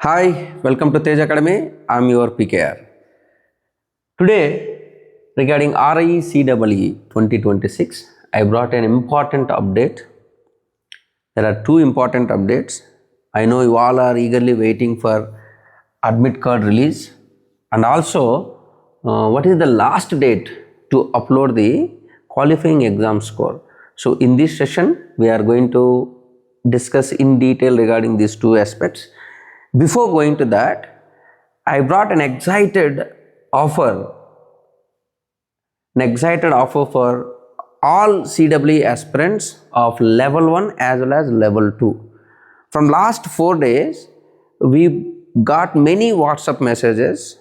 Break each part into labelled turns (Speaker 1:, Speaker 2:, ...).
Speaker 1: Hi, welcome to Tej Academy. I'm your PKR. Today, regarding RIE CEE 2026, I brought an important update. There are two important updates. I know you all are eagerly waiting for admit card release, and also what is the last date to upload the qualifying exam score. So in this session, we are going to discuss in detail regarding these two aspects. Before going to that, I brought an excited offer for all CEE aspirants of level 1 as well as level 2. From last 4 days, we got many WhatsApp messages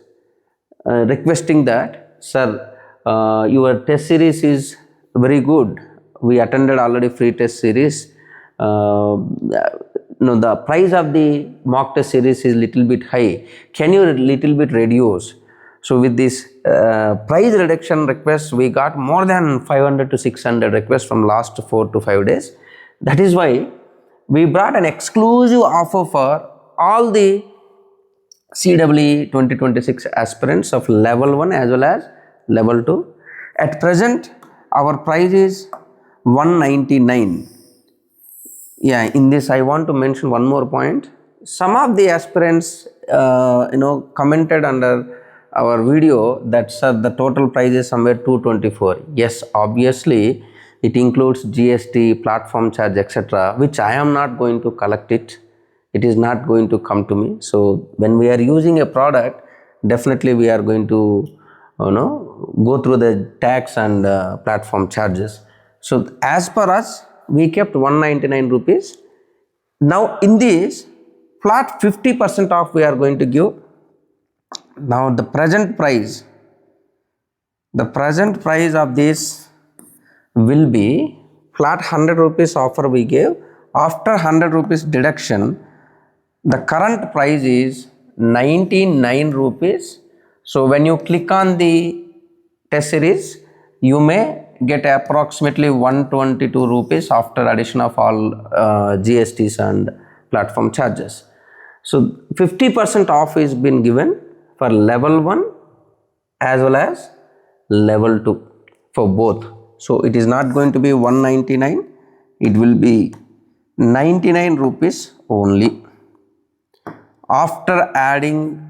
Speaker 1: requesting that, sir, your test series is very good. We attended already free test series. No, the price of the mock test series is little bit high. Can you little bit reduce? So with this price reduction request, we got more than 500 to 600 requests from last 4 to 5 days. That is why we brought an exclusive offer for all the CEE 2026 aspirants of level 1 as well as level 2. At present, our price is 199. Yeah, in this I want to mention one more point. Some of the aspirants commented under our video that, sir, the total price is somewhere 224. Yes, obviously it includes GST, platform charge, etc., which I am not going to collect it. It is not going to come to me. So when we are using a product, definitely we are going to go through the tax and platform charges. So as per us, we kept 199 rupees. Now in this flat 50% off we are going to give. Now the present price of this will be flat 100 rupees offer we gave. After 100 rupees deduction, the current price is 99 rupees. So when you click on the test series, you may get approximately 122 rupees after addition of all GSTs and platform charges. So 50% off is been given for level 1 as well as level 2 for both. So it is not going to be 199, it will be 99 rupees only. After adding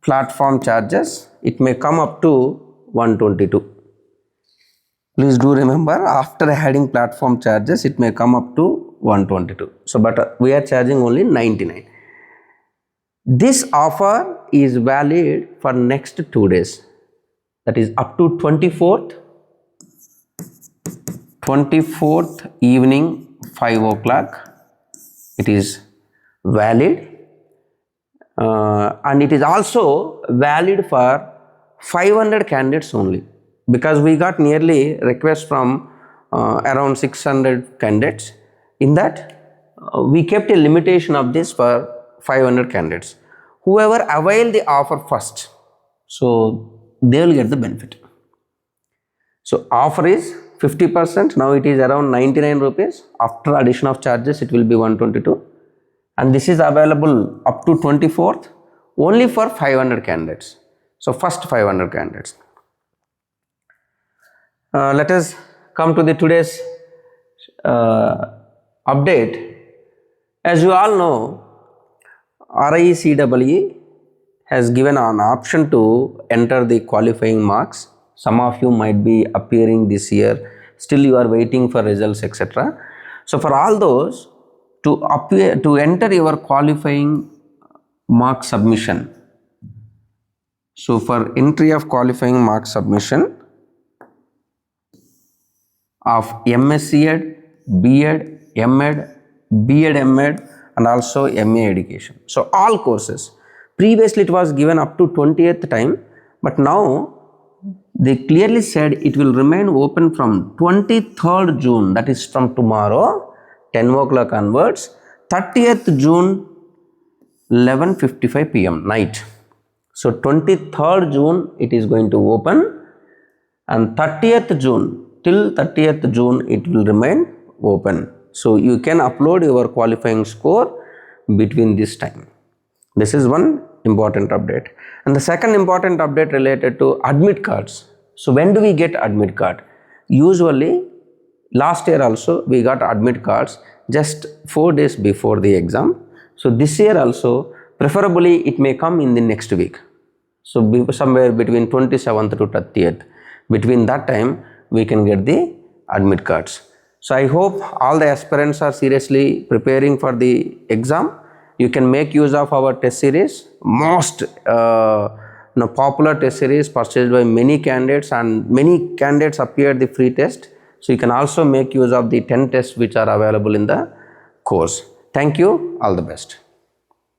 Speaker 1: platform charges, it may come up to 122. Please do remember, after adding platform charges, it may come up to 122. So, but we are charging only 99. This offer is valid for next 2 days. That is up to 24th evening 5 o'clock. It is valid. And it is also valid for 500 candidates only, because we got nearly requests from around 600 candidates. In that, we kept a limitation of this for 500 candidates. Whoever avail the offer first, so they will get the benefit. So offer is 50%. Now it is around 99 rupees. After addition of charges, it will be 122. And this is available up to 24th only for 500 candidates. So first 500 candidates. Let us come to the today's update. As you all know, RIE CEE has given an option to enter the qualifying marks. Some of you might be appearing this year, still you are waiting for results, etc. So for all those, to enter your qualifying mark submission. So for entry of qualifying mark submission of MSc Ed, B.Ed, M.Ed, B.Ed, M.Ed and also MA education. So all courses. Previously it was given up to 20th time, but now they clearly said it will remain open from 23rd June, that is from tomorrow, 10 o'clock onwards, 30th June, 11:55 p.m. night. So 23rd June it is going to open, and 30th June, till 30th June it will remain open. So you can upload your qualifying score between this time. This is one important update. And the second important update related to admit cards. So when do we get admit card? Usually last year also we got admit cards just 4 days before the exam. So this year also preferably it may come in the next week. So somewhere between 27th to 30th. Between that time we can get the admit cards. So I hope all the aspirants are seriously preparing for the exam. You can make use of our test series, most popular test series purchased by many candidates, and many candidates appeared the free test. So you can also make use of the 10 tests which are available in the course. Thank you. All the best.